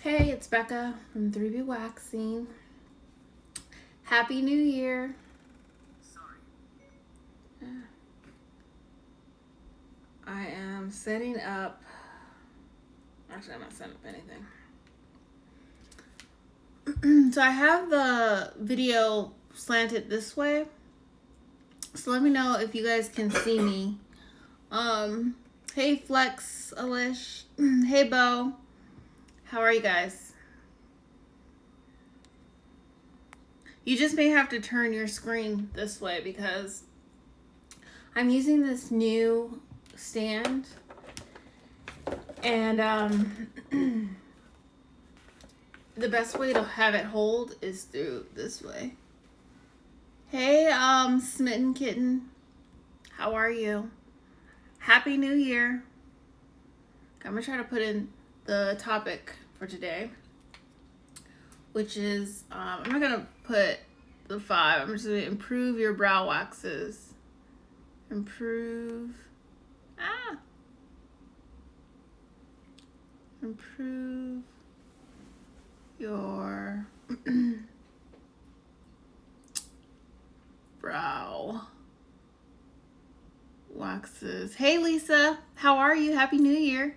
Hey, it's Becca from 3BWAXING. Happy New Year. I am setting up. Actually, I'm not setting up anything. So I have the video slanted this way. So let me know if you guys can see me. Hey Flex, Alish. Hey Bo. How are you guys? You just may have to turn your screen this way because I'm using this new stand, and the best way to have it hold is through this way. Hey, Smitten Kitten, how are you? Happy New Year. I'm gonna try to put in the topic for today, which is I'm not gonna put the 5. I'm just gonna improve your brow waxes. Improve your brow waxes. Hey Lisa, how are you? Happy New Year.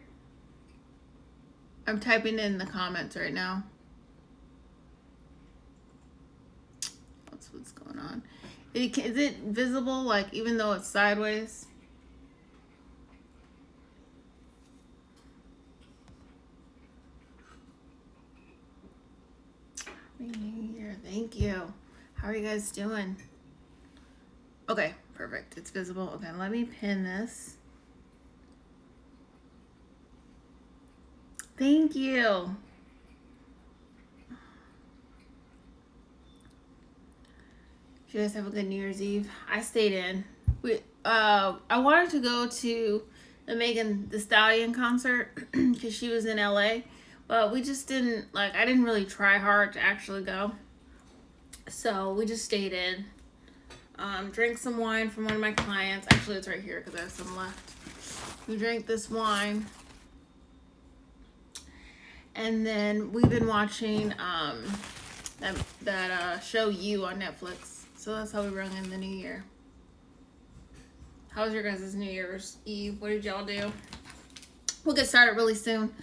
I'm typing in the comments right now. That's what's going on. Is it visible, like, even though it's sideways? Happy New Year. Thank you. How are you guys doing? Okay, perfect. It's visible. Okay, let me pin this. Thank you. Did you guys have a good New Year's Eve? I stayed in. I wanted to go to the Megan Thee Stallion concert because she was in LA, but we just didn't, I didn't really try hard to actually go. So we just stayed in. Drank some wine from one of my clients. Actually, it's right here because I have some left. We drank this wine. And then we've been watching that show You on Netflix. So that's how we rung in the new year. How was your guys' New Year's Eve? What did y'all do? We'll get started really soon.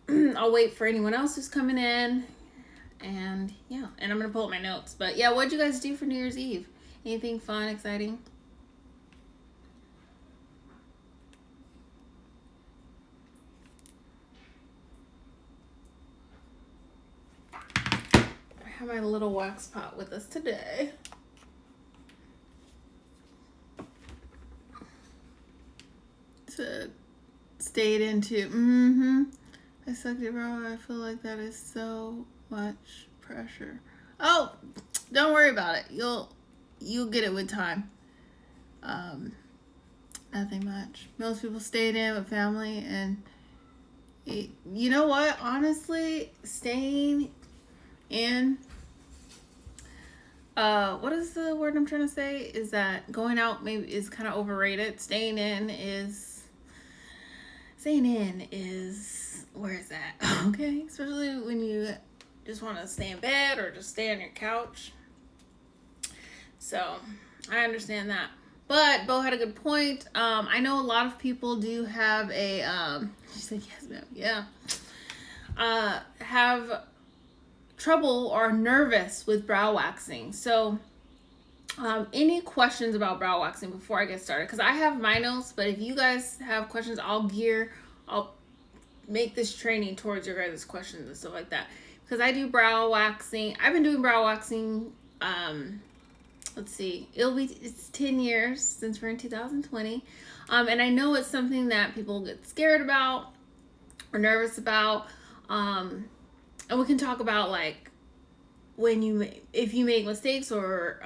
I'll wait for anyone else who's coming in. And yeah, and I'm going to pull up my notes. But yeah, what did you guys do for New Year's Eve? Anything fun, exciting? I have my little wax pot with us today. Stayed into I sucked it, bro. I feel like that is so much pressure. Oh, don't worry about it. You'll get it with time. Nothing much. Most people stayed in with family, and you know what? Honestly, staying in. What is the word I'm trying to say? Is that going out maybe is kind of overrated. Staying in is where is that? Okay, especially when you just want to stay in bed or just stay on your couch. So I understand that. But Bo had a good point. I know a lot of people do have a she said yes, ma'am. Yeah. Have trouble or nervous with brow waxing. So any questions about brow waxing before I get started? Because I have my notes, but if you guys have questions, I'll make this training towards your guys' questions and stuff like that. Because I do brow waxing. I've been doing brow waxing, let's see, it's 10 years since we're in 2020. And I know it's something that people get scared about or nervous about. And we can talk about, like, if you make mistakes, or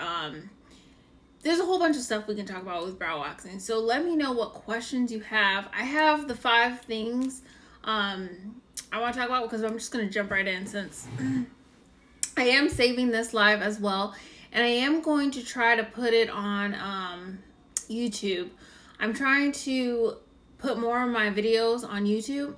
there's a whole bunch of stuff we can talk about with brow waxing. So let me know what questions you have. I have the 5 things I want to talk about, because I'm just going to jump right in since I am saving this live as well. And I am going to try to put it on YouTube. I'm trying to put more of my videos on YouTube.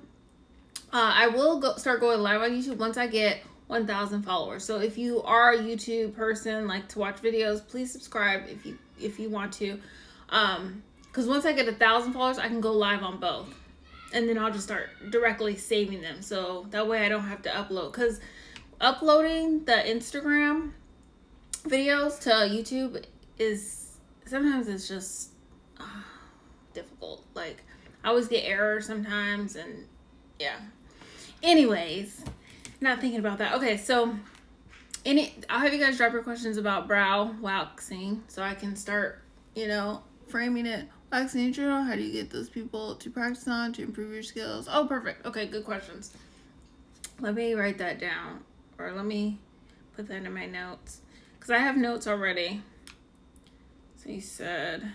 I will start going live on YouTube once I get 1,000 followers. So if you are a YouTube person, like to watch videos, please subscribe if you want to. Because once I get 1,000 followers, I can go live on both, and then I'll just start directly saving them. So that way I don't have to upload. Because uploading the Instagram videos to YouTube is sometimes it's just difficult. Like I always get errors sometimes, and yeah. Anyways, not thinking about that. Okay, so I'll have you guys drop your questions about brow waxing so I can start, framing it. Waxing in general, how do you get those people to practice on to improve your skills? Oh, perfect. Okay, good questions. Let me write that down, or let me put that in my notes, because I have notes already. So you said...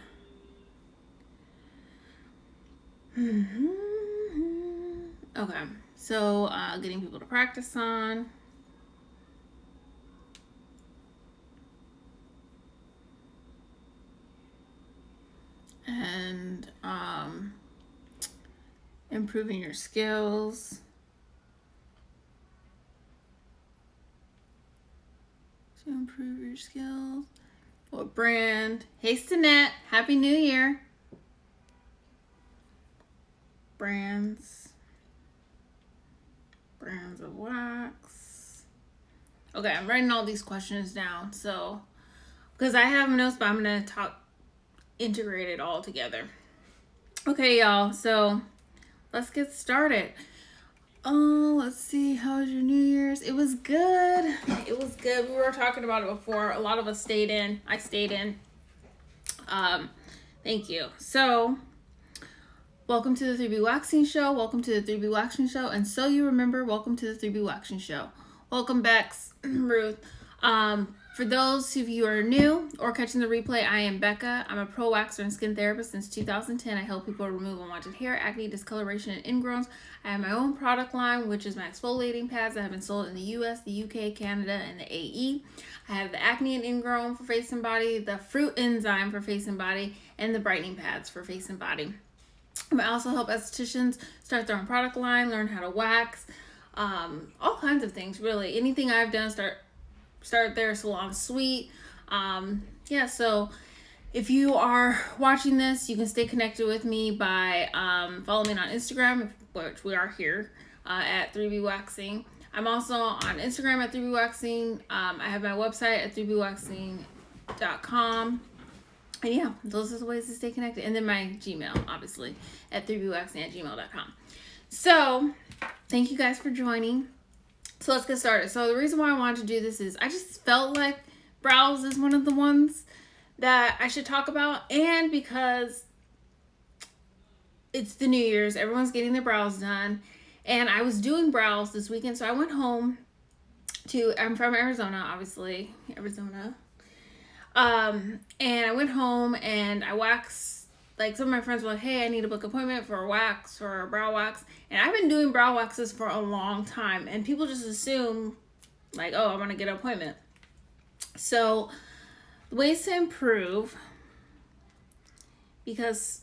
Okay, so getting people to practice on. And improving your skills. To improve your skills. What brand? Hey, Stinette. Happy New Year. Brands of wax. Okay, I'm writing all these questions down. So, because I have notes, but I'm going to integrate it all together. Okay, y'all. So, let's get started. Let's see. How was your New Year's? It was good. It was good. We were talking about it before. A lot of us stayed in. I stayed in. Thank you. So, welcome to the 3BWAXING show. Welcome to the 3BWAXING show. And so you remember, welcome to the 3BWAXING show. Welcome back, Ruth. For those of you who are new or catching the replay, I am Becca. I'm a pro waxer and skin therapist since 2010. I help people remove unwanted hair, acne, discoloration, and ingrowns. I have my own product line, which is my exfoliating pads that have been sold in the US, the UK, Canada, and the AE. I have the acne and ingrown for face and body, the fruit enzyme for face and body, and the brightening pads for face and body. I also help estheticians start their own product line, learn how to wax, all kinds of things, really. Anything I've done, start their salon suite. So if you are watching this, you can stay connected with me by following me on Instagram, which we are here at 3BWAXING. I'm also on Instagram at 3BWAXING. I have my website at 3BWAXING.com. And yeah, those are the ways to stay connected. And then my Gmail, obviously, at 3BWAXING@gmail.com. So, thank you guys for joining. So let's get started. So the reason why I wanted to do this is I just felt like brows is one of the ones that I should talk about. And because it's the New Year's, everyone's getting their brows done. And I was doing brows this weekend. So I went home I'm from Arizona, obviously. Arizona. And I went home and I waxed. Like, some of my friends were like, hey, I need to book an appointment for a wax or a brow wax. And I've been doing brow waxes for a long time. And people just assume, like, oh, I want to get an appointment. So, the ways to improve, because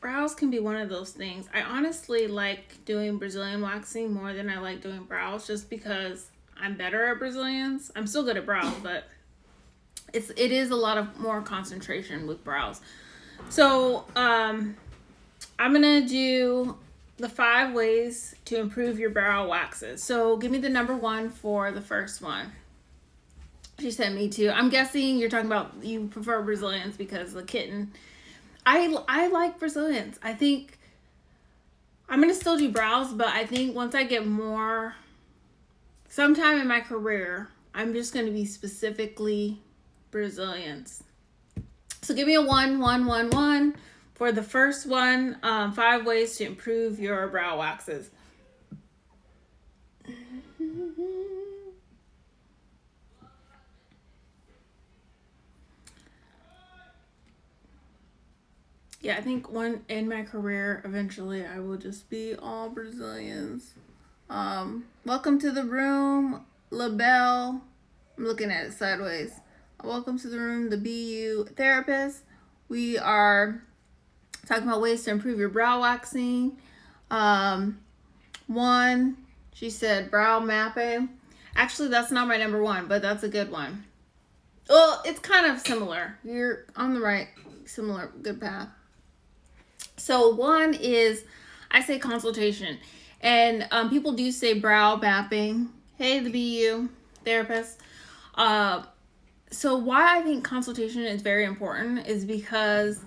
brows can be one of those things. I honestly like doing Brazilian waxing more than I like doing brows, just because I'm better at Brazilians. I'm still good at brows, but it is a lot of more concentration with brows. So, I'm going to do the 5 ways to improve your brow waxes. So, give me the number 1 for the first one. She said me too. I'm guessing you're talking about you prefer Brazilians because the kitten. I like Brazilians. I think I'm going to still do brows, but I think once I get more, sometime in my career, I'm just going to be specifically Brazilians. So give me a 1, 1, 1, 1 for the first one. 5 ways to improve your brow waxes. Yeah, I think in my career, eventually I will just be all Brazilians. Welcome to the room, LaBelle. I'm looking at it sideways. Welcome to the room, the BU therapist. We are talking about ways to improve your brow waxing. One, she said brow mapping. Actually, that's not my number one, but that's a good one. Well, it's kind of similar. You're on the right, similar, good path. So one is, I say consultation. And people do say brow mapping. Hey, the BU therapist. So why I think consultation is very important is because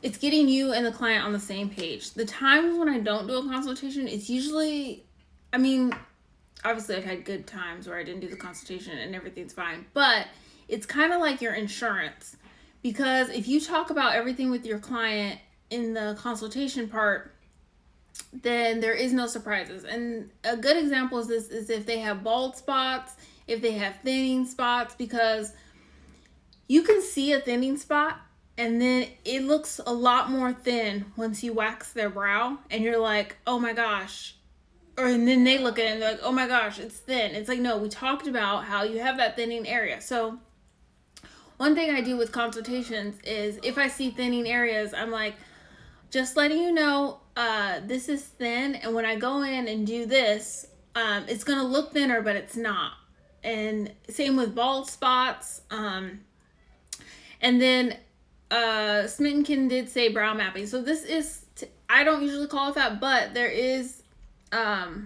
it's getting you and the client on the same page. The times when I don't do a consultation, it's usually, I mean, obviously I've had good times where I didn't do the consultation and everything's fine, but it's kind of like your insurance, because if you talk about everything with your client in the consultation part, then there is no surprises. And a good example is this, is if they have bald spots, if they have thinning spots, because you can see a thinning spot and then it looks a lot more thin once you wax their brow, and you're like, oh my gosh. And then they look at it and they're like, oh my gosh, it's thin. It's like, no, we talked about how you have that thinning area. So one thing I do with consultations is if I see thinning areas, I'm like, just letting you know, this is thin. And when I go in and do this, it's going to look thinner, but it's not. And same with bald spots. And then Smittenkin did say brow mapping. So this is, I don't usually call it that, but there is, that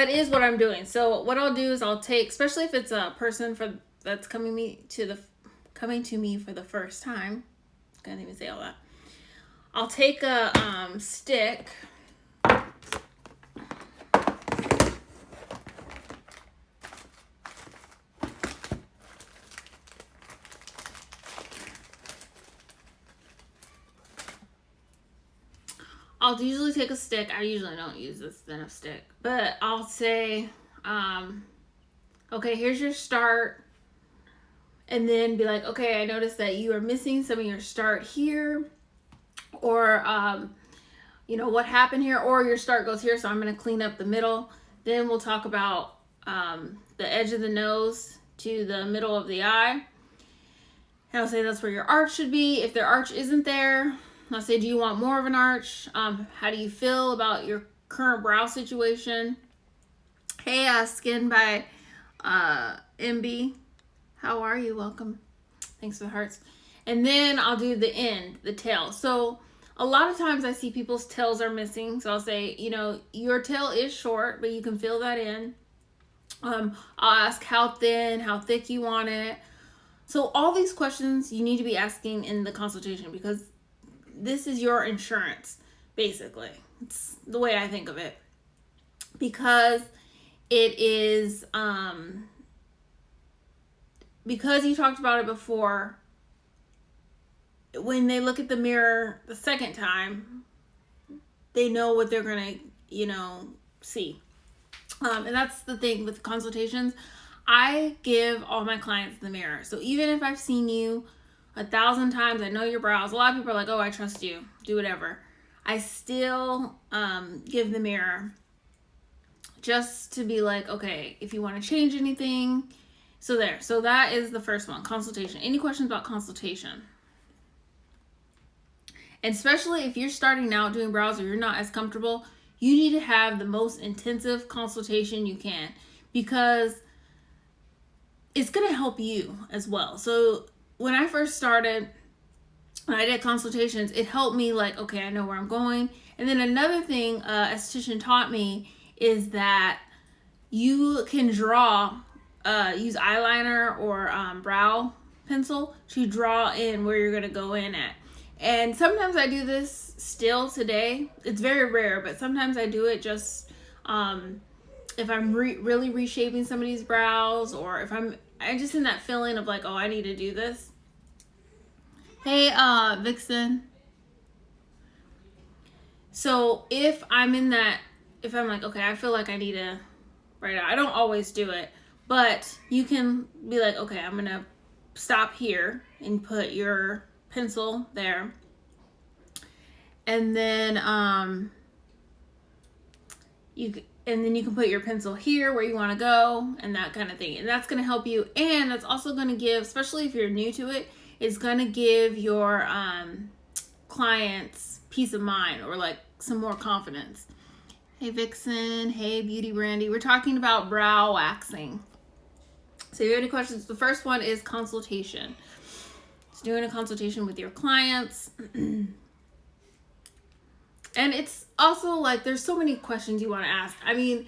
is what I'm doing. So what I'll do is I'll take, especially if it's a person that's coming to me for the first time. Can't even say all that. I'll take a stick. I'll usually take a stick. I usually don't use this thin of stick, but I'll say, okay, here's your start. And then be like, okay, I noticed that you are missing some of your start here, or, what happened here, or your start goes here. So I'm going to clean up the middle. Then we'll talk about, the edge of the nose to the middle of the eye. And I'll say that's where your arch should be. If their arch isn't there, I'll say, do you want more of an arch? How do you feel about your current brow situation? Hey, Skin by MB. How are you? Welcome. Thanks for the hearts. And then I'll do the end, the tail. So a lot of times I see people's tails are missing. So I'll say, your tail is short, but you can fill that in. I'll ask how thin, how thick you want it. So all these questions you need to be asking in the consultation, because this is your insurance, basically. It's the way I think of it. Because it is, because you talked about it before, when they look at the mirror the second time, they know what they're going to, see. And that's the thing with consultations. I give all my clients the mirror. So even if I've seen you 1,000 times, I know your brows. A lot of people are like, oh, I trust you. Do whatever. I still give the mirror just to be like, okay, if you want to change anything. So there. So that is the first one, consultation. Any questions about consultation? And especially if you're starting out doing brows or you're not as comfortable, you need to have the most intensive consultation you can, because it's going to help you as well. So when I first started, when I did consultations, it helped me like, okay, I know where I'm going. And then another thing esthetician taught me is that you can draw, use eyeliner or brow pencil to draw in where you're going to go in at. And sometimes I do this still today. It's very rare, but sometimes I do it just if I'm really reshaping somebody's brows, or if I'm just in that feeling of like, oh, I need to do this. Hey, Vixen. So if I'm in that, if I'm like, okay, I feel like I need to write out. I don't always do it, but you can be like, okay, I'm going to stop here and put your pencil there. And then, you can put your pencil here where you want to go, and that kind of thing. And that's going to help you. And that's also going to give, especially if you're new to it, it's going to give your clients peace of mind or like some more confidence. Hey Vixen, hey Beauty Brandy. We're talking about brow waxing. So if you have any questions, the first one is consultation. It's doing a consultation with your clients. And it's also like there's so many questions you want to ask. I mean,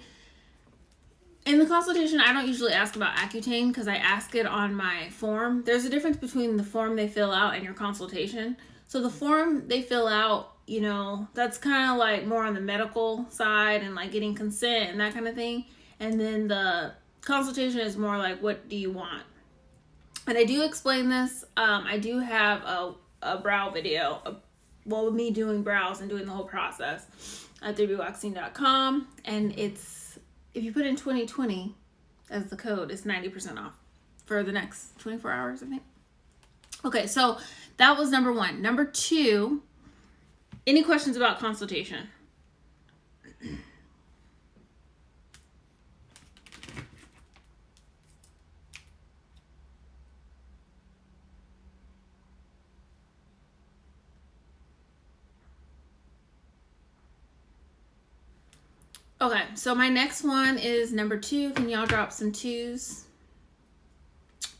in the consultation, I don't usually ask about Accutane because I ask it on my form. There's a difference between the form they fill out and your consultation. So the form they fill out, you know, that's kind of like more on the medical side and like getting consent and that kind of thing. And then the consultation is more like, what do you want? And I do explain this. I do have a brow video, with me doing brows and doing the whole process at 3BWAXING.com. And it's, if you put in 2020 as the code, it's 90% off for the next 24 hours, I think. Okay, so that was number one. Number two, any questions about consultation? Okay, so my next one is number two. Can y'all drop some twos?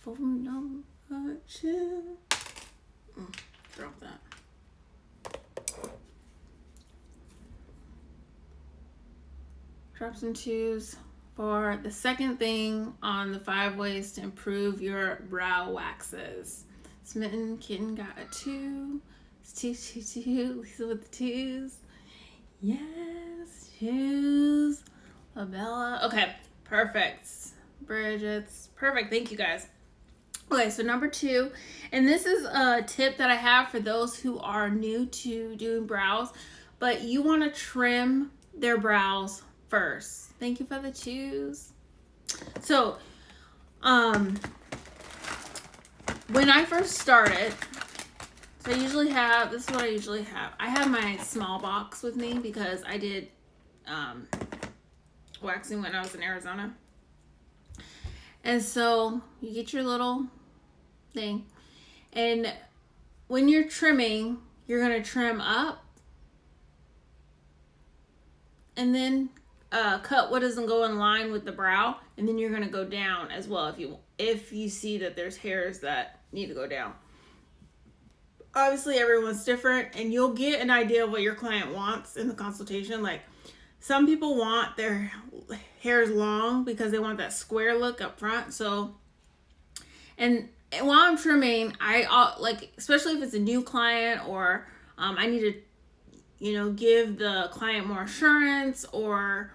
For number two. Drop that. Drop some twos for the second thing on the 5 ways to improve your brow waxes. Smitten Kitten got a 2. It's 2, 2, 2. Lisa with the twos. Yes, twos. Labella. Okay, perfect. Bridget's perfect. Thank you guys. Okay, so number two, and this is a tip that I have for those who are new to doing brows, but you want to trim their brows first. Thank you for the twos. So, when I first started, so I usually have, this is what I usually have. I have my small box with me because I did waxing when I was in Arizona. And so you get your little thing. And when you're trimming, you're going to trim up. And then cut what doesn't go in line with the brow. And then you're going to go down as well if you see that there's hairs that need to go down. Obviously everyone's different, and you'll get an idea of what your client wants in the consultation. Like, some people want their hairs long because they want that square look up front. So, and while I'm trimming, I like, especially if it's a new client or I need to, you know, give the client more assurance, or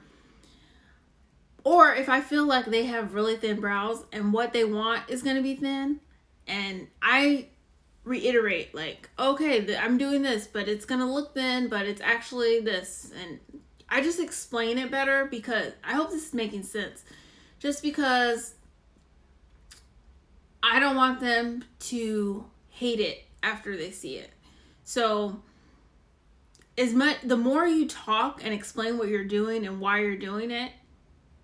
if I feel like they have really thin brows and what they want is going to be thin, and I reiterate like, okay, I'm doing this, but it's gonna look thin, but it's actually this, and I just explain it better, because I hope this is making sense, just because I don't want them to hate it after they see it. So the more you talk and explain what you're doing and why you're doing it,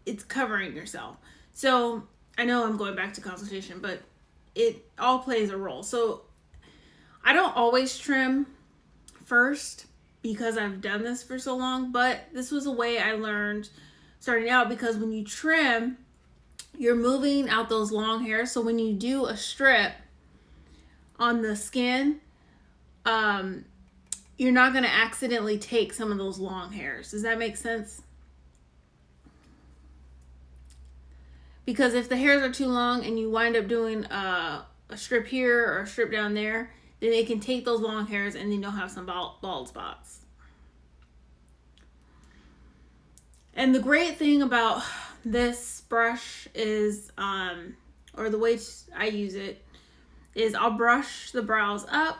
it's covering yourself. So I know I'm going back to consultation, but it all plays a role. So I don't always trim first because I've done this for so long, but this was a way I learned starting out, because when you trim, you're moving out those long hairs. So when you do a strip on the skin, you're not going to accidentally take some of those long hairs. Does that make sense? Because if the hairs are too long and you wind up doing a strip here or a strip down there, then they can take those long hairs and then you'll have some bald spots. And the great thing about this brush is, or the way I use it, is I'll brush the brows up,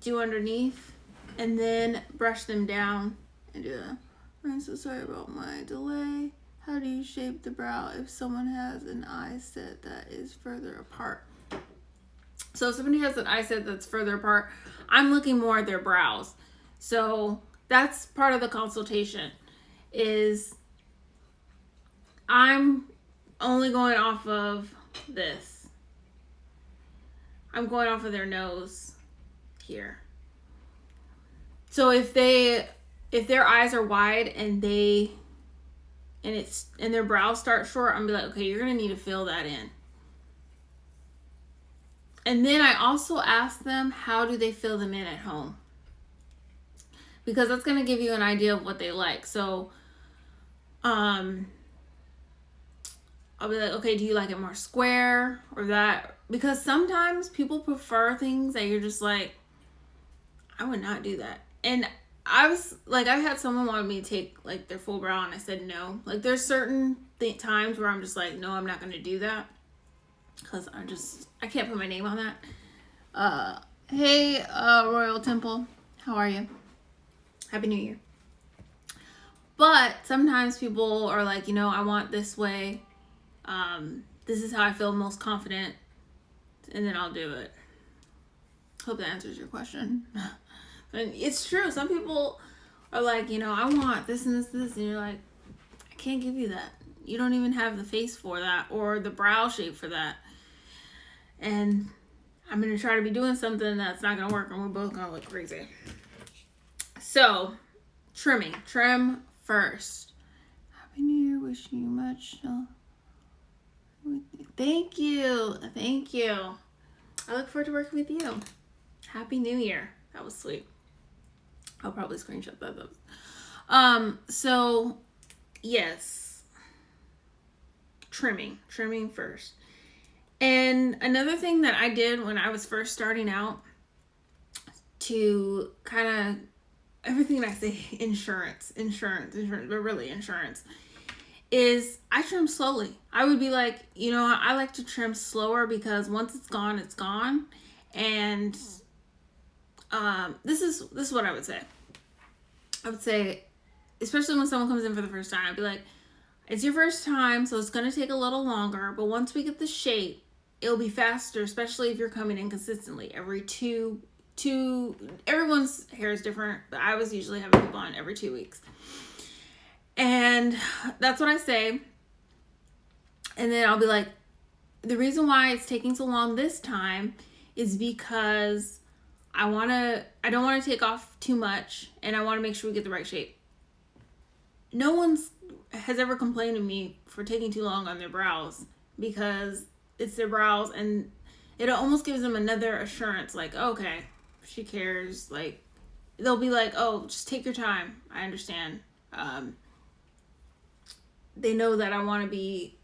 do underneath, and then brush them down and do that. I'm so sorry about my delay. How do you shape the brow if someone has an eye set that is further apart? So if somebody has an eye set that's further apart, I'm looking more at their brows. So that's part of the consultation, is I'm only going off of this. I'm going off of their nose here. So if their eyes are wide and their brows start short, I'm gonna be like, okay, you're gonna need to fill that in. And then I also ask them, how do they fill them in at home? Because that's gonna give you an idea of what they like. So I'll be like, okay, do you like it more square or that? Because sometimes people prefer things that you're just like, I would not do that. And I've had someone want me to take like their full brow, and I said no. Like there's certain times where I'm just like, no, I'm not going to do that. Because I can't put my name on that. Hey, Royal Temple, how are you? Happy New Year. But sometimes people are like, I want this way. This is how I feel most confident. And then I'll do it. Hope that answers your question. And it's true. Some people are like, I want this and this and this. And you're like, I can't give you that. You don't even have the face for that or the brow shape for that. And I'm going to try to be doing something that's not going to work, and we're both going to look crazy. So, trimming. Trim first. Happy New Year. Wishing you much. Thank you. Thank you. I look forward to working with you. Happy New Year. That was sweet. I'll probably screenshot that though. So yes. Trimming first. And another thing that I did when I was first starting out, to kind of, everything I say insurance, but really insurance, is I trim slowly. I would be like, I like to trim slower because once it's gone, it's gone. And this is what I would say. I would say, especially when someone comes in for the first time, I'd be like, it's your first time, so it's going to take a little longer, but once we get the shape, it'll be faster, especially if you're coming in consistently every two, everyone's hair is different, but I was usually having people on every 2 weeks. And that's what I say. And then I'll be like, the reason why it's taking so long this time is because I don't want to take off too much, and I want to make sure we get the right shape. No one's has ever complained to me for taking too long on their brows, because it's their brows, and it almost gives them another assurance, like, okay, she cares. Like, they'll be like, oh, just take your time. I understand. They know that I want to be,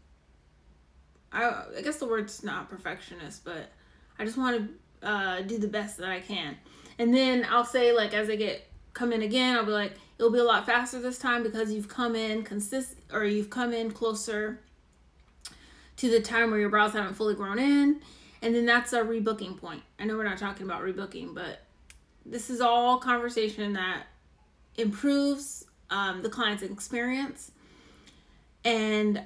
I guess the word's not perfectionist, but I just want to do the best that I can. And then I'll say, like, as I come in again, I'll be like, it'll be a lot faster this time because you've come in you've come in closer to the time where your brows haven't fully grown in. And then that's a rebooking point. I know we're not talking about rebooking, but this is all conversation that improves the client's experience and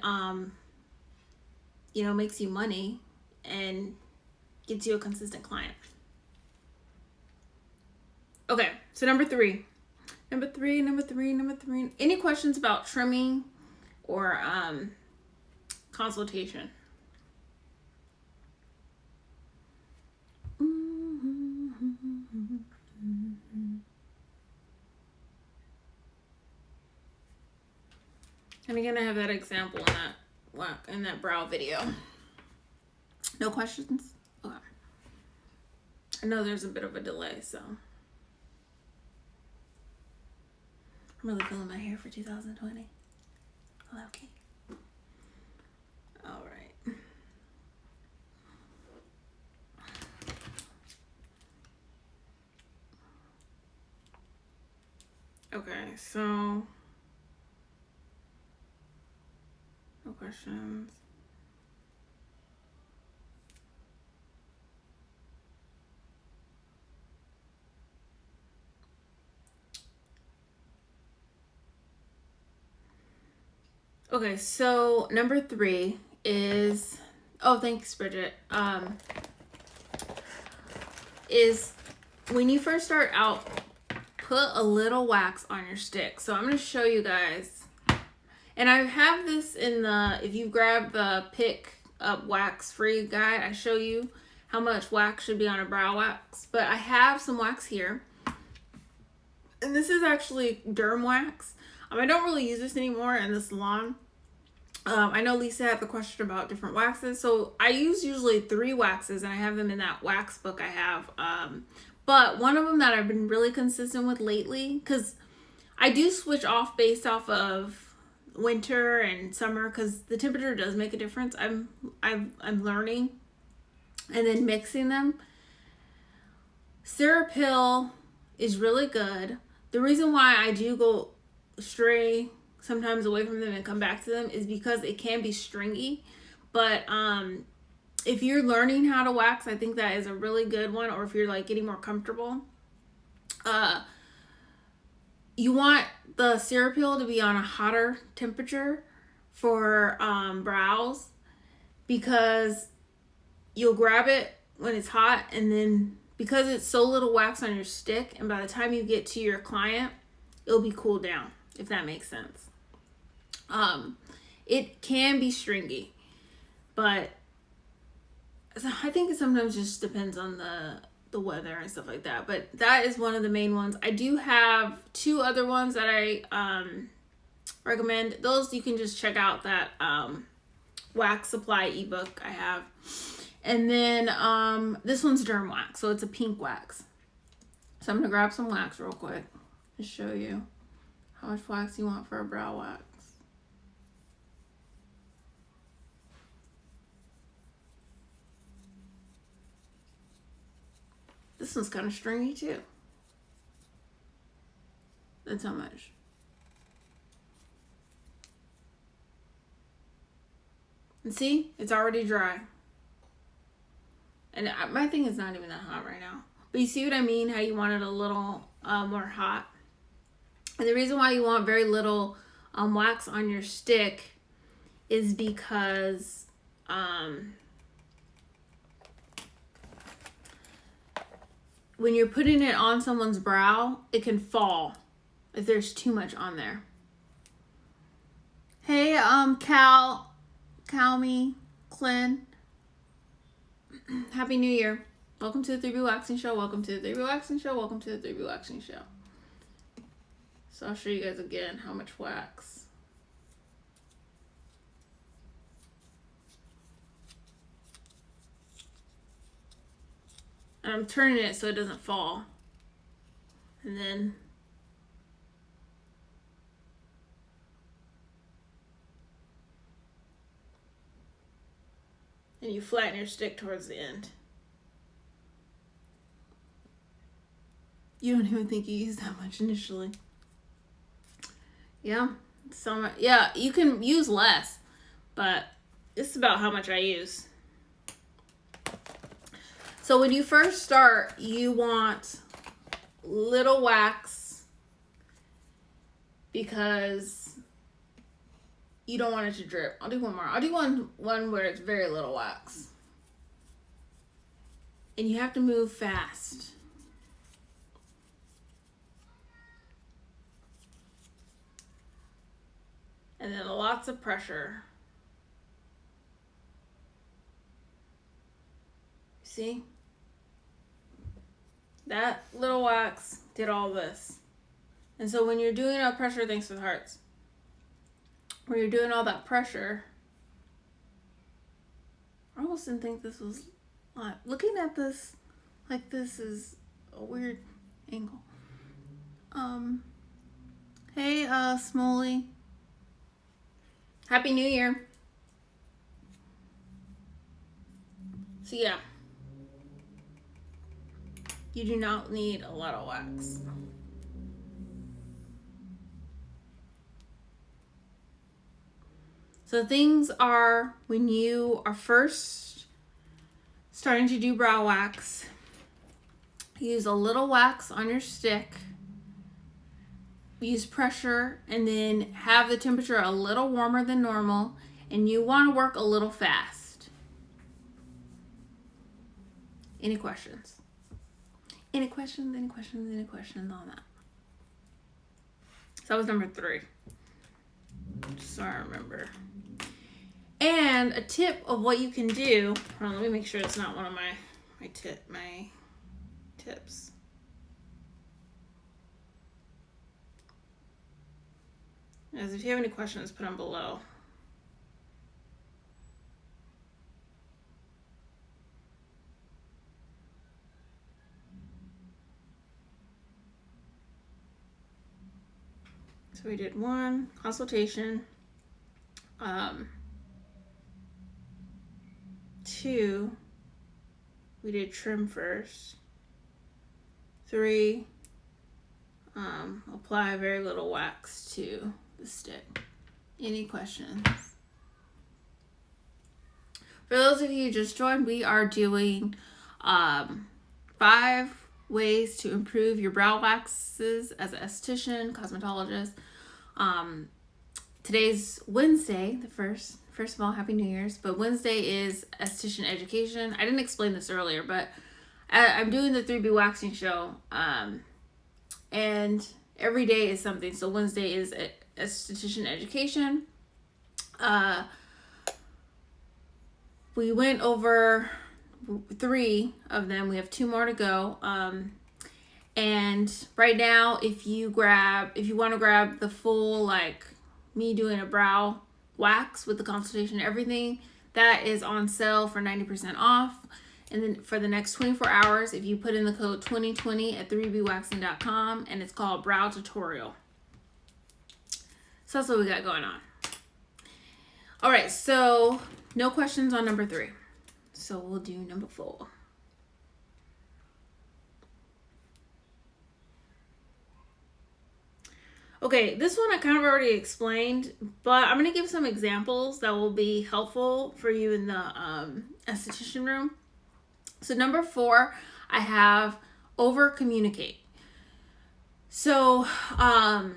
makes you money and gets you a consistent client. Okay, so number three. Any questions about trimming or consultation? And again, I have that example in that brow video. No questions? Okay. I know there's a bit of a delay, so I'm really feeling my hair for 2020. Okay. All right. Okay, so no questions. Okay, so number 3 is, oh, thanks, Bridget, is when you first start out, put a little wax on your stick. So I'm going to show you guys, and I have this in if you grab the Pick Up Wax Free guide, I show you how much wax should be on a brow wax, but I have some wax here. And this is actually derm wax. I don't really use this anymore in the salon. I know Lisa had the question about different waxes. So I use usually 3 waxes, and I have them in that wax book I have. But one of them that I've been really consistent with lately, because I do switch off based off of winter and summer, because the temperature does make a difference. I'm learning, and then mixing them. Cerapill is really good. The reason why I do go stray sometimes away from them and come back to them is because it can be stringy. But if you're learning how to wax, I think that is a really good one. Or if you're like getting more comfortable, you want the Cerapill to be on a hotter temperature for brows, because you'll grab it when it's hot, and then because it's so little wax on your stick, and by the time you get to your client, it'll be cooled down, if that makes sense. It can be stringy, but I think it sometimes just depends on the weather and stuff like that. But that is one of the main ones. I do have 2 other ones that I recommend. Those you can just check out that wax supply ebook I have. And then this one's derm wax, so it's a pink wax. So I'm gonna grab some wax real quick and show you how much wax you want for a brow wax. This one's kind of stringy too. That's how much. And see, it's already dry. And my thing is not even that hot right now. But you see what I mean? How you want it a little more hot. And the reason why you want very little wax on your stick is because when you're putting it on someone's brow, it can fall if there's too much on there. Hey, Calmy, Clint. Happy New Year. Welcome to the 3BWAXING Show. Welcome to the 3BWAXING Show. Welcome to the 3BWAXING Show. So I'll show you guys again how much wax. And I'm turning it so it doesn't fall. And then you flatten your stick towards the end. You don't even think you use that much initially. Yeah, so much. Yeah, you can use less, but this is about how much I use. So when you first start, you want little wax because you don't want it to drip. I'll do one more. I'll do one where it's very little wax. And you have to move fast. And then lots of pressure. See? That little wax did all this. And so when you're doing a pressure, thanks for the hearts. When you're doing all that pressure, I almost didn't think this was live. Looking at this like this is a weird angle. Hey, Smoley. Happy New Year. So yeah, you do not need a lot of wax. So things are, when you are first starting to do brow wax, use a little wax on your stick, use pressure, and then have the temperature a little warmer than normal, and you want to work a little fast. Any questions? Any questions? Any questions? Any questions on that? So that was number 3. Just so I remember. And a tip of what you can do. Hold on, let me make sure it's not one of my tips. As if you have any questions, put them below. So we did 1 consultation, 2, we did trim first, 3, apply very little wax to the stick. Any questions? For those of you who just joined, we are doing 5 ways to improve your brow waxes as an esthetician, cosmetologist. Today's Wednesday, the first of all, Happy New Year's, but Wednesday is esthetician education. I didn't explain this earlier, but I'm doing the 3BWAXING show, and every day is something. So Wednesday is esthetician education. We went over 3 of them. We have 2 more to go. And right now, if you want to grab the full, like me doing a brow wax with the consultation and everything, that is on sale for 90% off. And then for the next 24 hours, if you put in the code 2020 at 3BWAXING.com, and it's called Brow Tutorial. So that's what we got going on. All right, so no questions on number 3. So we'll do number 4. Okay, this one I kind of already explained, but I'm going to give some examples that will be helpful for you in the esthetician room. So number 4, I have over communicate. So I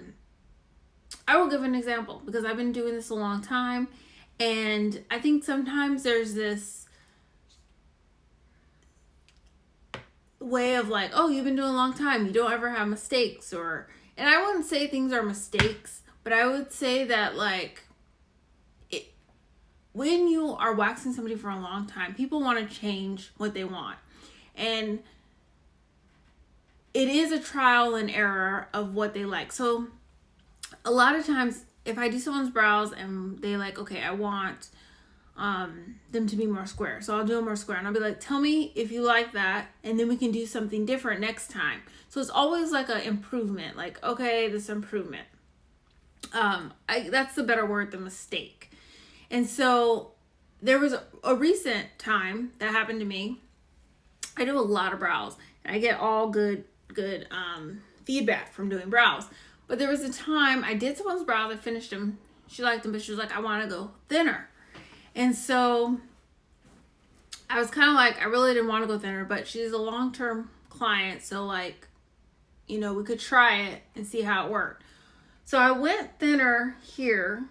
will give an example because I've been doing this a long time, and I think sometimes there's this way of like, oh, you've been doing a long time, you don't ever have mistakes, and I wouldn't say things are mistakes, but I would say that like when you are waxing somebody for a long time, people want to change what they want. And it is a trial and error of what they like. So a lot of times if I do someone's brows and they like, okay, I want them to be more square, so I'll do them more square, and I'll be like, tell me if you like that, and then we can do something different next time. So it's always like an improvement, like, okay, this improvement. That's the better word than mistake. And so there was a recent time that happened to me. I do a lot of brows, and I get all good feedback from doing brows. But there was a time I did someone's brows, I finished them, she liked them, but she was like, I want to go thinner. And so I was kind of like, I really didn't want to go thinner, but she's a long-term client, so like, you know, we could try it and see how it worked. So I went thinner here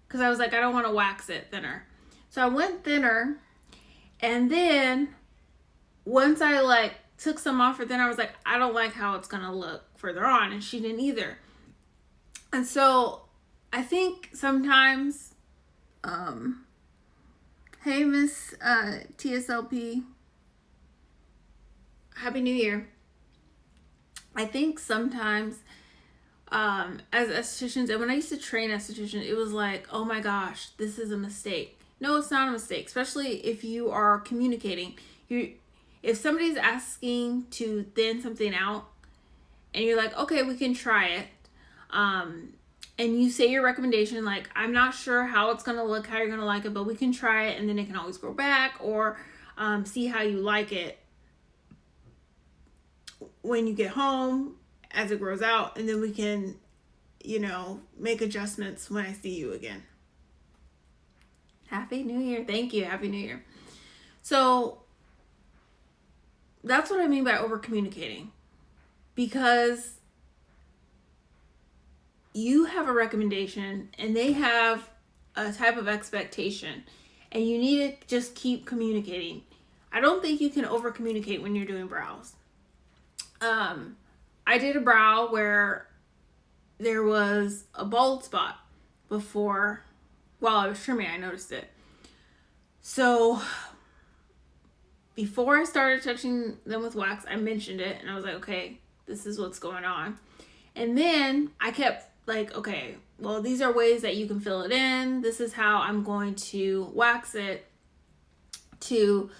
because I was like, I don't want to wax it thinner. So I went thinner, and then once I like took some off for thinner, I was like, I don't like how it's gonna look further on, and she didn't either. And so I think sometimes, hey Miss TSLP, Happy New Year. I think sometimes as estheticians, and when I used to train estheticians, it was like, oh my gosh, this is a mistake. No, it's not a mistake, especially if you are communicating. If somebody's asking to thin something out and you're like, okay, we can try it, and you say your recommendation, like, I'm not sure how it's going to look, how you're going to like it, but we can try it, and then it can always grow back, or see how you like it when you get home as it grows out, and then we can, you know, make adjustments when I see you again. Happy New Year. Thank you. Happy New Year. So that's what I mean by over communicating, because you have a recommendation and they have a type of expectation, and you need to just keep communicating. I don't think you can over communicate when you're doing brows. I did a brow where there was a bald spot before, while I was trimming, I noticed it. So before I started touching them with wax, I mentioned it, and I was like, okay, this is what's going on. And then I kept like, okay, well, these are ways that you can fill it in. This is how I'm going to wax it to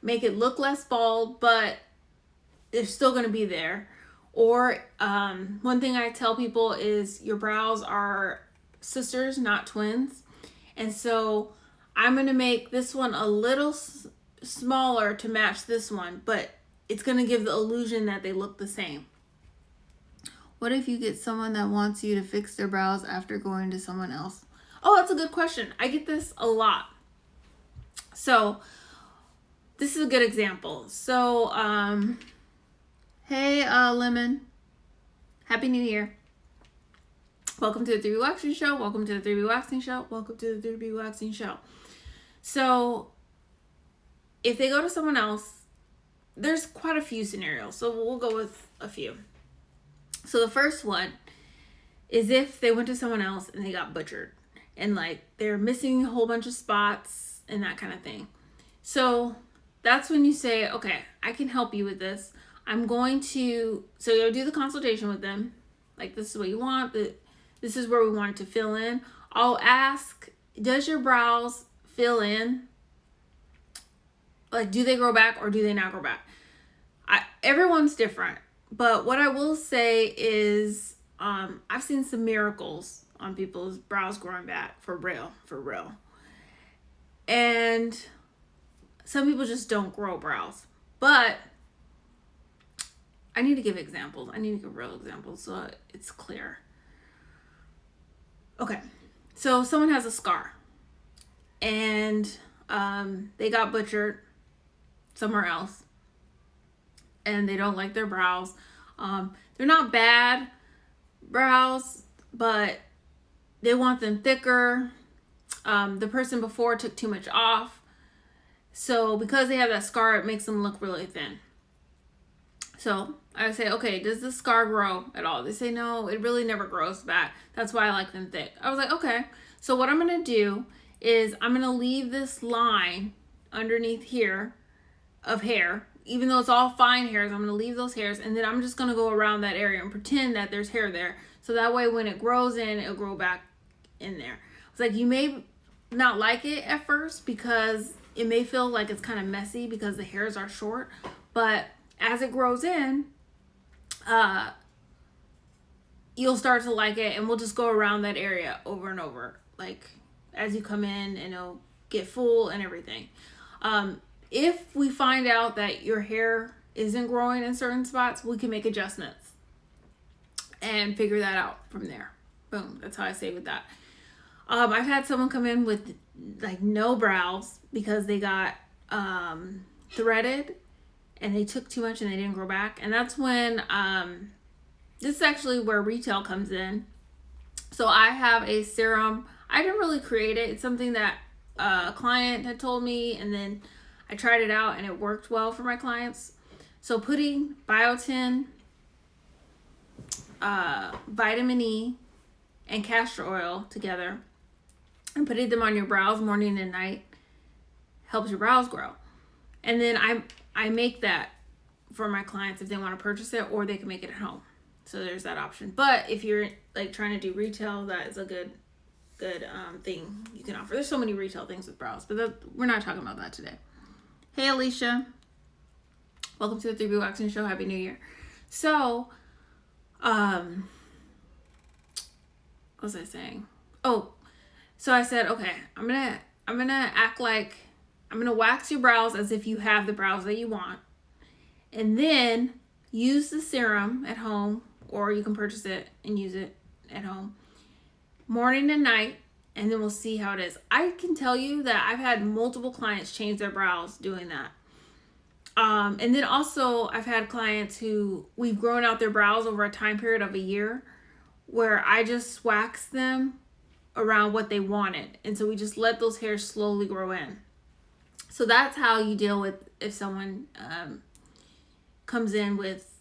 make it look less bald, but it's still going to be there. Or one thing I tell people is your brows are sisters, not twins. And so I'm going to make this one a little smaller to match this one, but it's going to give the illusion that they look the same. What if you get someone that wants you to fix their brows after going to someone else? Oh, that's a good question. I get this a lot. So this is a good example. So, hey, Lemon. Happy New Year. Welcome to the 3BWAXING Show. Welcome to the 3BWAXING Show. Welcome to the 3BWAXING Show. So, if they go to someone else, there's quite a few scenarios. So, we'll go with a few. So, the first one is if they went to someone else and they got butchered. And, like, they're missing a whole bunch of spots and that kind of thing. So, that's when you say, okay, I can help you with this. I'm going to, so you'll do the consultation with them. Like, this is what you want. This is where we want it to fill in. I'll ask, does your brows fill in? Like, do they grow back or do they not grow back? Everyone's different. But what I will say is, I've seen some miracles on people's brows growing back for real. And some people just don't grow brows. But I need to give examples. I need to give real examples so it's clear. Okay, so someone has a scar and they got butchered somewhere else and they don't like their brows. They're not bad brows, but they want them thicker. The person before took too much off. So because they have that scar, it makes them look really thin. So I say, okay, does the scar grow at all? They say, no, it really never grows back. That's why I like them thick. I was like, okay. So what I'm going to do is I'm going to leave this line underneath here of hair. Even though it's all fine hairs, I'm going to leave those hairs. And then I'm just going to go around that area and pretend that there's hair there. So that way when it grows in, it'll grow back in there. It's like, you may not like it at first because it may feel like it's kind of messy because the hairs are short. But as it grows in, you'll start to like it, and we'll just go around that area over and over, like as you come in, and it'll get full and everything. If we find out that your hair isn't growing in certain spots, we can make adjustments and figure that out from there. Boom. That's how I say with that. I've had someone come in with like no brows because they got threaded and they took too much and they didn't grow back. And that's when, this is actually where retail comes in. So I have a serum. I didn't really create it. It's something that a client had told me, and then I tried it out and it worked well for my clients. So putting biotin, vitamin E, and castor oil together and putting them on your brows morning and night helps your brows grow. And then I make that for my clients if they want to purchase it, or they can make it at home. So there's that option. But if you're like trying to do retail, that is a good thing you can offer. There's so many retail things with brows, but we're not talking about that today. Hey, Alicia. Welcome to the 3BWAXING Show. Happy New Year. So, what was I saying? Oh, so I said, okay, I'm gonna act like I'm gonna wax your brows as if you have the brows that you want, and then use the serum at home, or you can purchase it and use it at home morning and night, and then we'll see how it is. I can tell you that I've had multiple clients change their brows doing that. And then also I've had clients who we've grown out their brows over a time period of a year where I just wax them around what they wanted. And so we just let those hairs slowly grow in. So that's how you deal with if someone comes in with,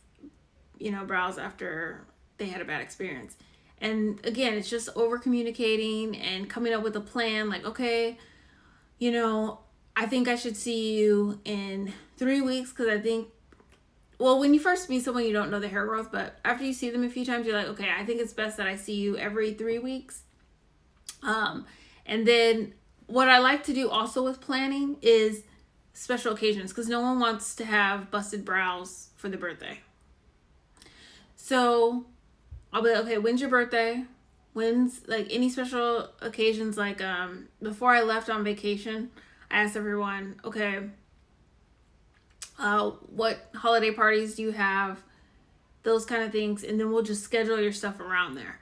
brows after they had a bad experience. And again, it's just over communicating and coming up with a plan. Like, okay, I think I should see you in 3 weeks because I think well, when you first meet someone, you don't know the hair growth, but after you see them a few times, you're like, okay, I think it's best that I see you every 3 weeks. And then what I like to do also with planning is special occasions, because no one wants to have busted brows for the birthday. So I'll be like, okay, when's your birthday? When's like any special occasions? Like before I left on vacation, I asked everyone, okay, what holiday parties do you have? Those kind of things, and then we'll just schedule your stuff around there.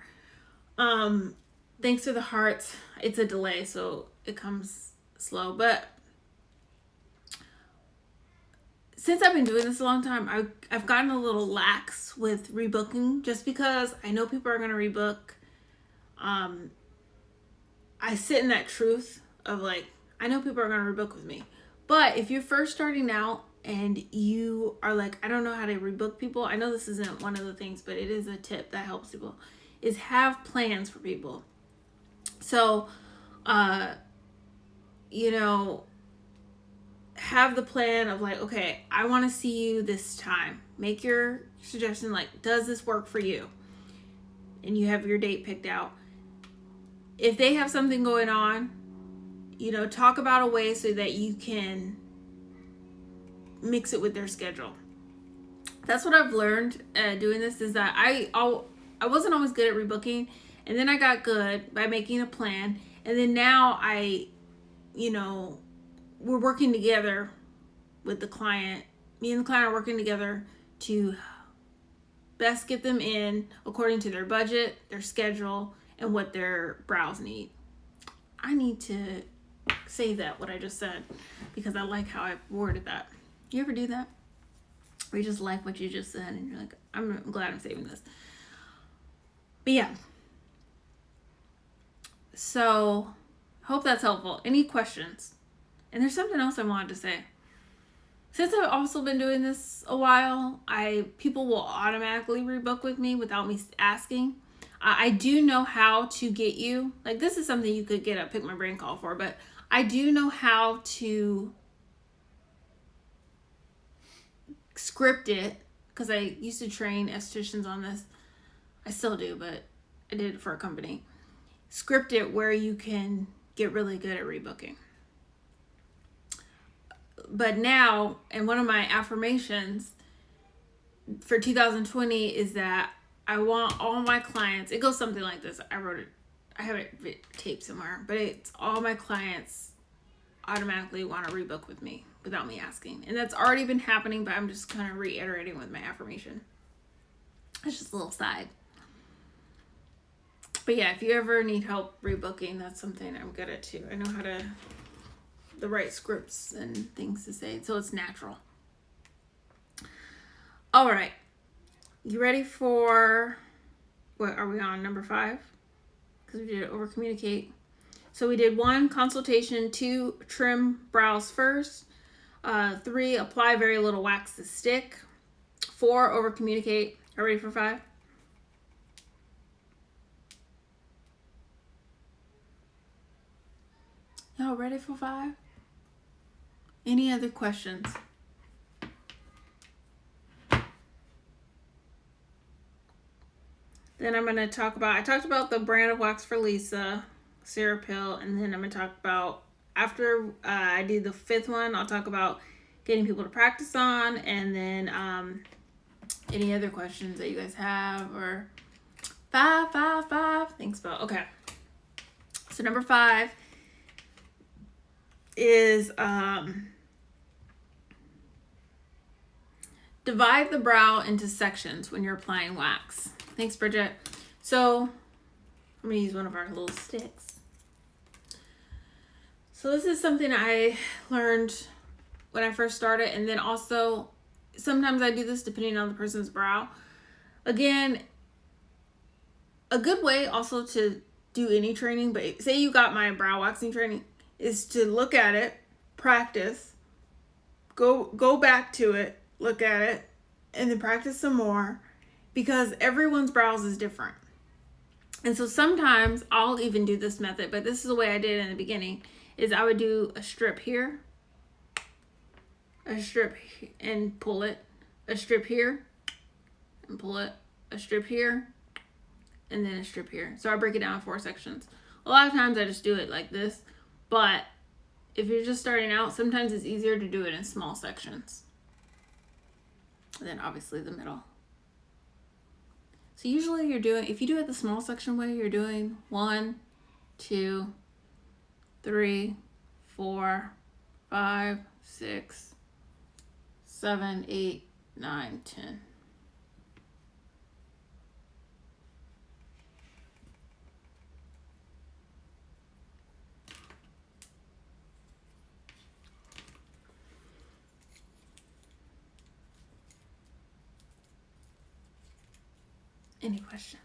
Thanks to the hearts, it's a delay, so it comes slow. But since I've been doing this a long time, I've gotten a little lax with rebooking, just because I know people are going to rebook. I sit in that truth of like, I know people are going to rebook with me. But if you're first starting out and you are like, I don't know how to rebook people, I know this isn't one of the things, but it is a tip that helps people, is have plans for people. So, you know, have the plan of like, okay, I want to see you this time. Make your suggestion like, does this work for you? And you have your date picked out. If they have something going on, you know, talk about a way so that you can mix it with their schedule. That's what I've learned doing this, is that I wasn't always good at rebooking, and then I got good by making a plan, and then now you know, we're working together with the client. Me and the client are working together to best get them in according to their budget, their schedule, and what their brows need. I need to save that, what I just said, because I like how I worded that. You ever do that? Or you just like what you just said and you're like, I'm glad I'm saving this. But yeah. So, hope that's helpful. Any questions? And there's something else I wanted to say. Since I've also been doing this a while, people will automatically rebook with me without me asking. I do know how to get you, like this is something you could get a pick my brain call for, but I do know how to script it, because I used to train estheticians on this. I still do, but I did it for a company. Script it where you can get really good at rebooking. But now, and one of my affirmations for 2020 is that I want all my clients, it goes something like this. I wrote it, I have it taped somewhere, but it's all my clients automatically want to rebook with me without me asking. And that's already been happening, but I'm just kind of reiterating with my affirmation. It's just a little side. But yeah, if you ever need help rebooking, that's something I'm good at too. I know how to, the right scripts and things to say, so it's natural. All right. You ready for, what are we on, number 5? Because we did over communicate. So we did 1, consultation. 2, trim brows first. 3, apply very little wax to stick. 4, over communicate. Are you ready for 5? Y'all ready for 5? Any other questions? Then I'm going to talk about, I talked about the brand of wax for Lisa, Cerapill, and then I'm going to talk about, after I do the 5th one, I'll talk about getting people to practice on, and then any other questions that you guys have, or 5, think about. Okay. So number 5 is divide the brow into sections when you're applying wax. Thanks, Bridget. So I'm going to use one of our little sticks. So this is something I learned when I first started, and then also sometimes I do this depending on the person's brow. Again, a good way also to do any training, but say you got my brow waxing training, is to look at it, practice, go back to it, look at it, and then practice some more, because everyone's brows is different. And so sometimes I'll even do this method, but this is the way I did in the beginning, is I would do a strip here, a strip and pull it, a strip here and pull it, a strip here, and then a strip here. So I break it down in 4 sections. A lot of times I just do it like this, but if you're just starting out, sometimes it's easier to do it in small sections. And then obviously the middle. So usually you're doing, if you do it the small section way, you're doing 1, 2, 3, 4, 5, 6, 7, 8, 9, 10. Any questions?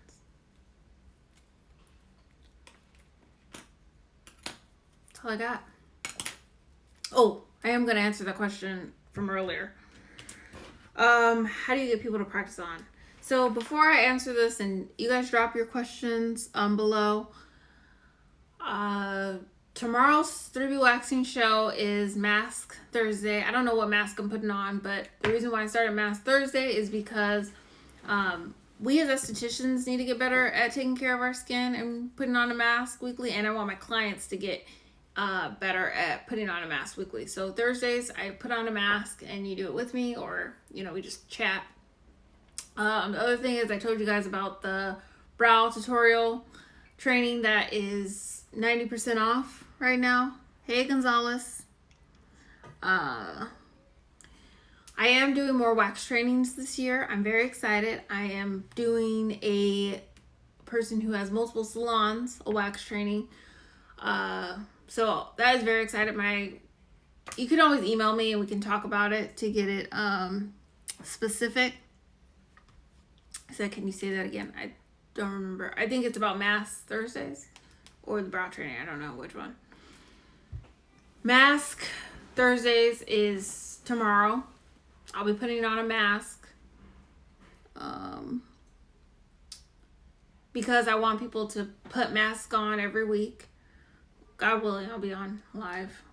That's all I got. Oh, I am going to answer the question from earlier. How do you get people to practice on? So before I answer this, and you guys drop your questions below, tomorrow's 3BWAXING show is Mask Thursday. I don't know what mask I'm putting on, but the reason why I started Mask Thursday is because we as estheticians need to get better at taking care of our skin and putting on a mask weekly, and I want my clients to get better at putting on a mask weekly. So Thursdays I put on a mask and you do it with me, or we just chat. The other thing is, I told you guys about the brow tutorial training that is 90% off right now. Hey Gonzalez. I am doing more wax trainings this year. I'm very excited. I am doing a person who has multiple salons, a wax training. So that is very excited. You can always email me and we can talk about it to get it specific. So can you say that again? I don't remember. I think it's about Mask Thursdays or the brow training. I don't know which one. Mask Thursdays is tomorrow. I'll be putting on a mask because I want people to put masks on every week. God willing, I'll be on live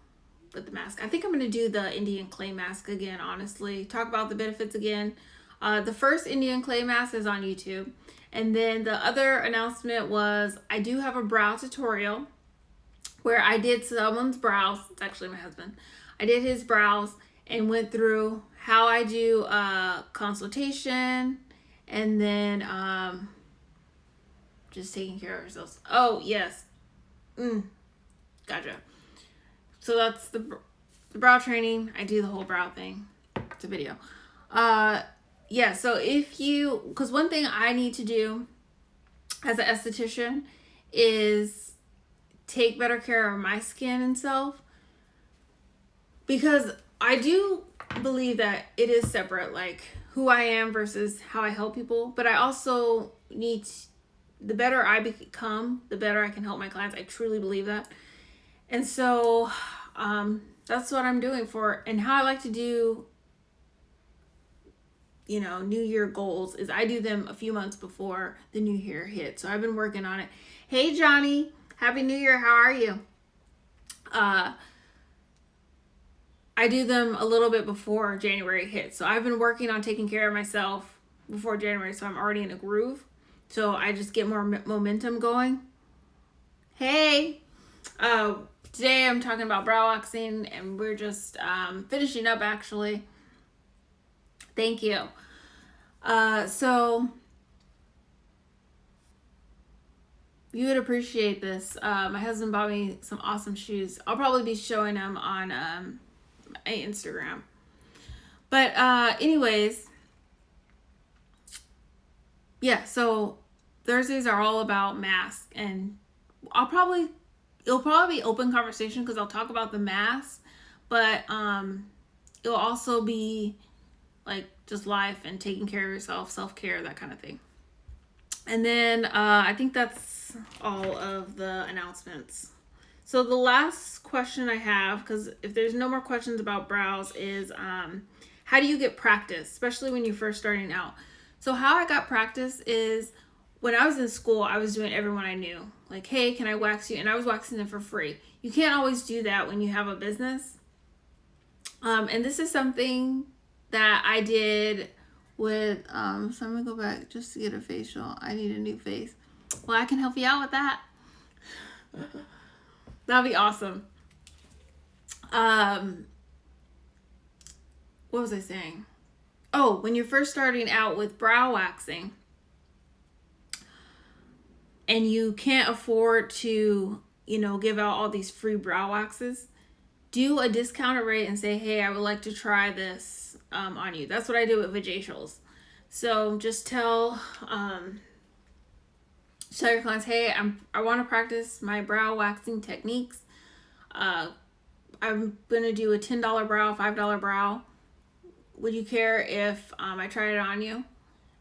with the mask. I think I'm going to do the Indian clay mask again, honestly. Talk about the benefits again. The first Indian clay mask is on YouTube. And then the other announcement was I do have a brow tutorial where I did someone's brows. It's actually my husband. I did his brows and went through how I do consultation and then just taking care of ourselves. Oh, yes. Gotcha. So that's the brow training. I do the whole brow thing. It's a video. Yeah, so because one thing I need to do as an esthetician is take better care of my skin and self, because I do believe that it is separate, like who I am versus how I help people. But I also the better I become, the better I can help my clients. I truly believe that. And so that's what I'm doing and how I like to do, New Year goals is I do them a few months before the New Year hits. So I've been working on it. Hey, Johnny, Happy New Year. How are you? I do them a little bit before January hits. So I've been working on taking care of myself before January. So I'm already in a groove. So I just get more momentum going. Hey, today I'm talking about brow waxing, and we're just finishing up actually. Thank you. So you would appreciate this. My husband bought me some awesome shoes. I'll probably be showing them on my Instagram. But anyways, yeah, so Thursdays are all about masks, and it'll probably be open conversation because I'll talk about the masks, but it'll also be like just life and taking care of yourself, self-care, that kind of thing. And then I think that's all of the announcements. So the last question I have, because if there's no more questions about brows, is how do you get practice, especially when you're first starting out? So how I got practice is when I was in school, I was doing everyone I knew. Like, hey, can I wax you? And I was waxing them for free. You can't always do that when you have a business. And this is something that I did with, so I'm going to go back just to get a facial. I need a new face. Well, I can help you out with that. That'll be awesome. What was I saying? Oh, when you're first starting out with brow waxing and you can't afford to, give out all these free brow waxes, do a discounted rate and say, hey, I would like to try this on you. That's what I do with vajacials. So just tell your clients, hey, I want to practice my brow waxing techniques. I'm going to do a $10 brow, $5 brow. Would you care if I tried it on you?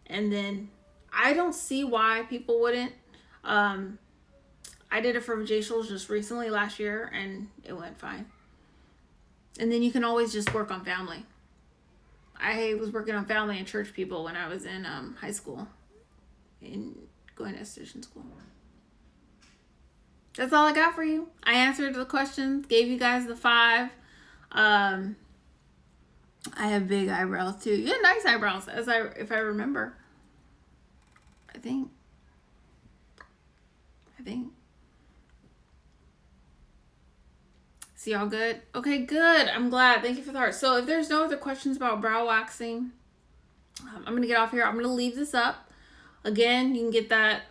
And then I don't see why people wouldn't. I did it for vajacials just recently last year and it went fine. And then you can always just work on family. I was working on family and church people when I was in high school and going to esthetician school. That's all I got for you. I answered the questions, gave you guys the 5. I have big eyebrows too. You have nice eyebrows, if I remember. I think. See y'all good? Okay, good. I'm glad. Thank you for the heart. So if there's no other questions about brow waxing, I'm going to get off here. I'm going to leave this up. Again, you can get that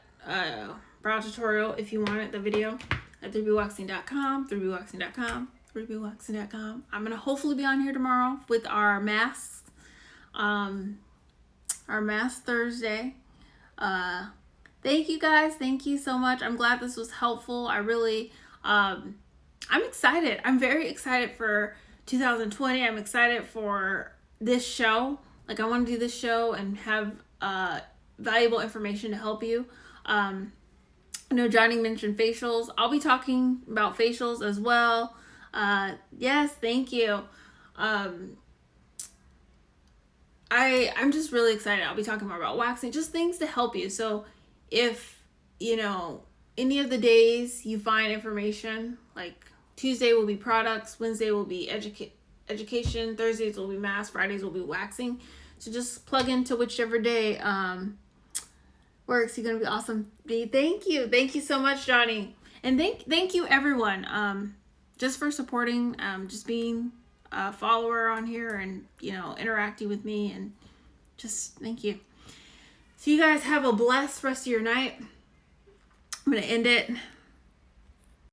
brow tutorial if you want it, the video, at 3BWAXING.com, 3BWAXING.com, 3BWAXING.com. I'm going to hopefully be on here tomorrow with our masks, our Mask Thursday. Thank you guys. Thank you so much. I'm glad this was helpful. I really, I'm excited. I'm very excited for 2020. I'm excited for this show. Like, I want to do this show and have valuable information to help you. I know Johnny mentioned facials. I'll be talking about facials as well. Yes, thank you. I'm just really excited. I'll be talking more about waxing, just things to help you. So if, any of the days you find information, like Tuesday will be products, Wednesday will be education, Thursdays will be mask, Fridays will be waxing. So just plug into whichever day works. You're going to be awesome. Thank you. Thank you so much, Johnny. And thank you, everyone, just for supporting, just being a follower on here and, interacting with me. And just thank you. So you guys have a blessed rest of your night. I'm going to end it